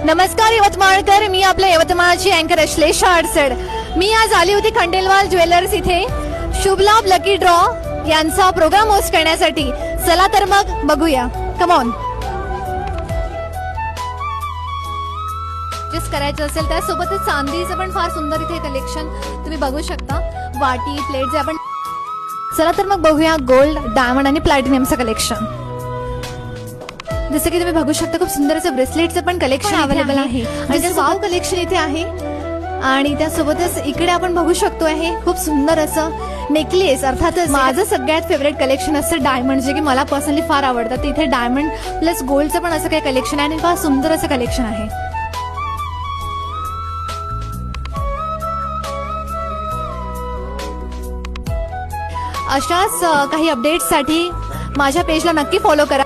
नमस्कार यवतमाळकर, मी आपल्या यवतमाळची अँकर अश्लेषा अडसड. मी आज आली होती खंडेलवाल ज्वेलर्स इथे शुभलाभ लकी ड्रॉ यांचा प्रोग्राम होस्ट करण्यासाठी. चला तर मग बघूया, कम ऑन. जस्ट करायचं असेल त्यासोबतच चांदीचं पण फार सुंदर इथे कलेक्शन तुम्ही बघू शकता. वाटी प्लेट जे आपण. चला तर मग बघूया गोल्ड, डायमंड आणि प्लॅटिनियमचं कलेक्शन. जसं की तुम्ही बघू शकता खूप सुंदर असं ब्रेसलेटचं पण कलेक्शन अवेलेबल आहे आणि वाव कलेक्शन इथे आहे. आणि त्यासोबतच इकडे आपण बघू शकतो आहे खूप सुंदर असं नेकलेस. अर्थातच माझं सगळ्यात फेवरेट कलेक्शन असतं डायमंड, जे की मला पर्सनली फार आवडतं. इथे डायमंड प्लस गोल्डचं पण असं काही कलेक्शन आहे आणि फार सुंदर असं कलेक्शन आहे. अशाच काही अपडेट्ससाठी माझ्या पेजला नक्की फॉलो करा.